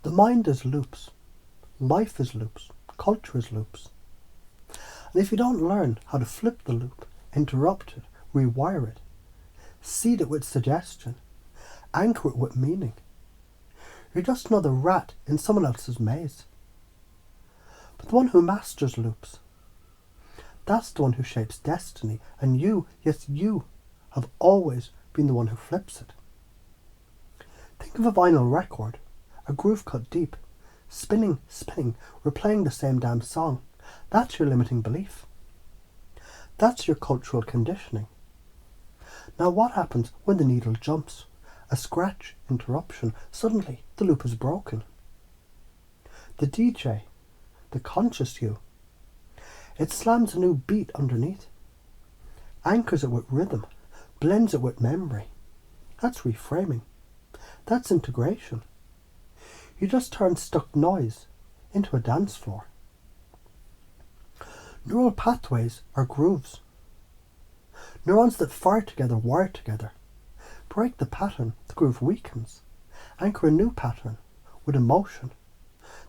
The mind is loops. Life is loops. Culture is loops. And if you don't learn how to flip the loop, interrupt it, rewire it, seed it with suggestion, anchor it with meaning, you're just another rat in someone else's maze. But the one who masters loops, that's the one who shapes destiny, and you, yes you, have always been the one who flips it. Think of a vinyl record, a groove cut deep, spinning, replaying the same damn song. That's your limiting belief. That's your cultural conditioning. Now what happens when the needle jumps? A scratch, interruption, suddenly the loop is broken. The DJ, the conscious you, it slams a new beat underneath, anchors it with rhythm, blends it with memory. That's reframing. That's integration. You just turn stuck noise into a dance floor. Neural pathways are grooves. Neurons that fire together wire together. Break the pattern, the groove weakens. Anchor a new pattern with emotion.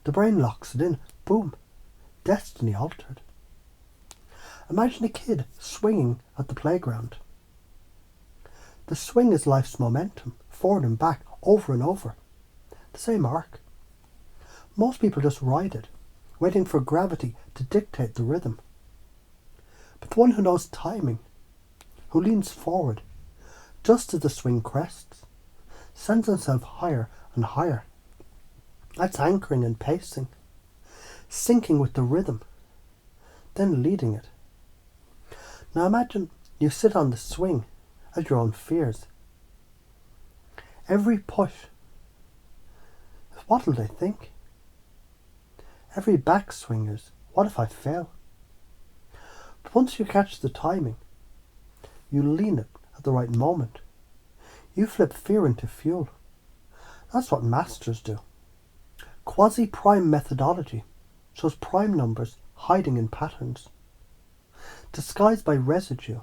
The brain locks it in. Boom. Destiny altered. Imagine a kid swinging at the playground. The swing is life's momentum, forward and back, over and over. The same arc. Most people just ride it, waiting for gravity to dictate the rhythm. But the one who knows timing, who leans forward, just as the swing crests, sends himself higher and higher. That's anchoring and pacing, syncing with the rhythm, then leading it. Now imagine you sit on the swing at your own fears. Every push, what'll they think? Every backswing is, what if I fail? But once you catch the timing, you lean it at the right moment. You flip fear into fuel. That's what masters do. Quasi-prime methodology shows prime numbers hiding in patterns, disguised by residue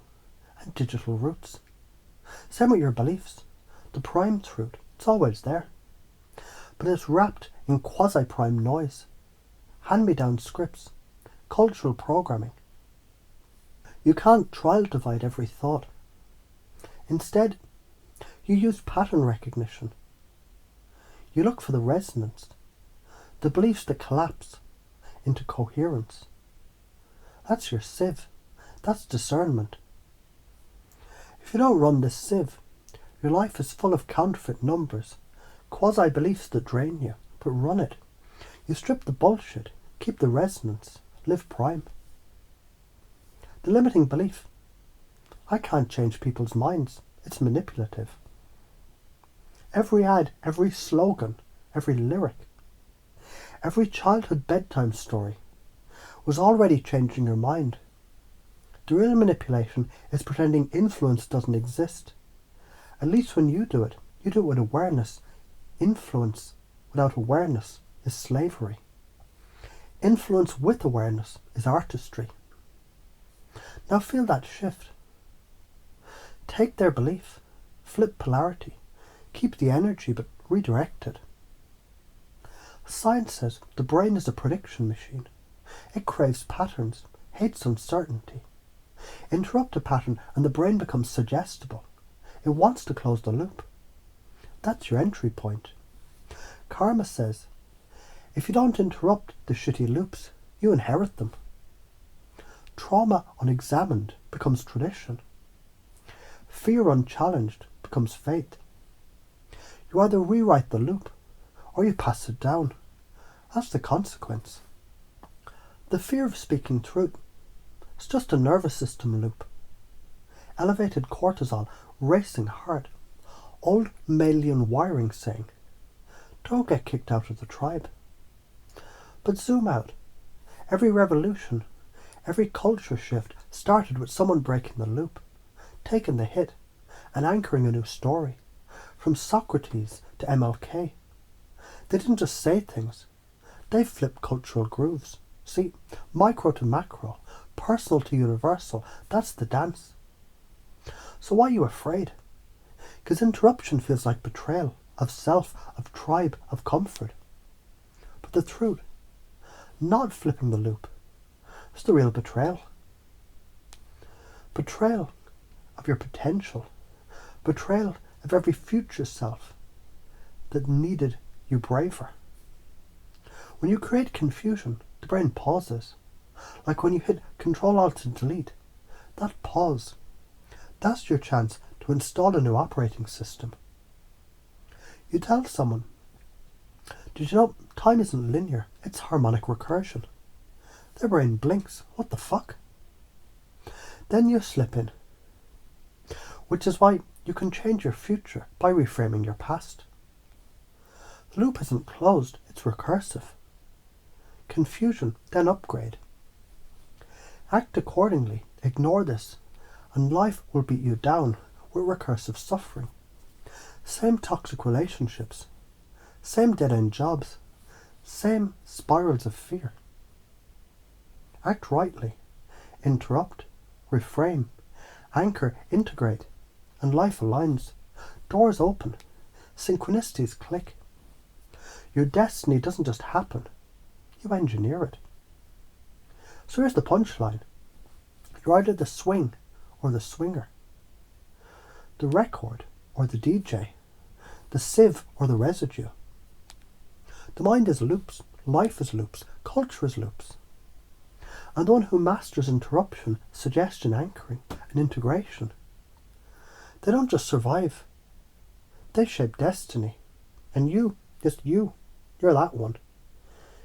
and digital roots. Same with your beliefs. The prime truth, it's always there. But it's wrapped in quasi-prime noise, hand-me-down scripts, cultural programming. You can't trial divide every thought. Instead, you use pattern recognition. You look for the resonance, the beliefs that collapse into coherence. That's your sieve. That's discernment. If you don't run this sieve, your life is full of counterfeit numbers, quasi-beliefs that drain you, but run it. You strip the bullshit, keep the resonance, live prime. The limiting belief, I can't change people's minds, it's manipulative. Every ad, every slogan, every lyric, every childhood bedtime story was already changing your mind. The real manipulation is pretending influence doesn't exist. At least when you do it with awareness. Influence without awareness is slavery. Influence with awareness is artistry. Now feel that shift. Take their belief, flip polarity, keep the energy but redirect it. Science says the brain is a prediction machine. It craves patterns, hates uncertainty. Interrupt a pattern and the brain becomes suggestible. It wants to close the loop. That's your entry point. Karma says, if you don't interrupt the shitty loops, you inherit them. Trauma unexamined becomes tradition. Fear unchallenged becomes faith. You either rewrite the loop or you pass it down. That's the consequence. The fear of speaking truth is just a nervous system loop. Elevated cortisol racing hard. Old mammalian wiring saying, don't get kicked out of the tribe. But zoom out. Every revolution, every culture shift started with someone breaking the loop, taking the hit, and anchoring a new story. From Socrates to MLK. They didn't just say things, they flipped cultural grooves. See, micro to macro, personal to universal, that's the dance. So why are you afraid? Because interruption feels like betrayal of self, of tribe, of comfort. the truth, not flipping the loop, is the real betrayal. Betrayal of your potential, betrayal of every future self that needed you braver. When you create confusion, the brain pauses. Like when you hit Ctrl-Alt-Delete, that pause, that's your chance to install a new operating system. You tell someone, did you know time isn't linear, it's harmonic recursion? Their brain blinks, what the fuck? Then you slip in, which is why you can change your future by reframing your past. The loop isn't closed, it's recursive. Confusion, then upgrade. Act accordingly, ignore this, and life will beat you down with recursive suffering. Same toxic relationships, same dead-end jobs, same spirals of fear. Act rightly, interrupt, reframe, anchor, integrate, and life aligns. Doors open, synchronicities click. Your destiny doesn't just happen, you engineer it. So here's the punchline. You're either the swing or the swinger, the record or the DJ, the sieve or the residue. The mind is loops, life is loops, culture is loops. And the one who masters interruption, suggestion, anchoring, and integration, they don't just survive, they shape destiny. And you, just you, you're that one.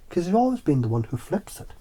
Because you've always been the one who flips it.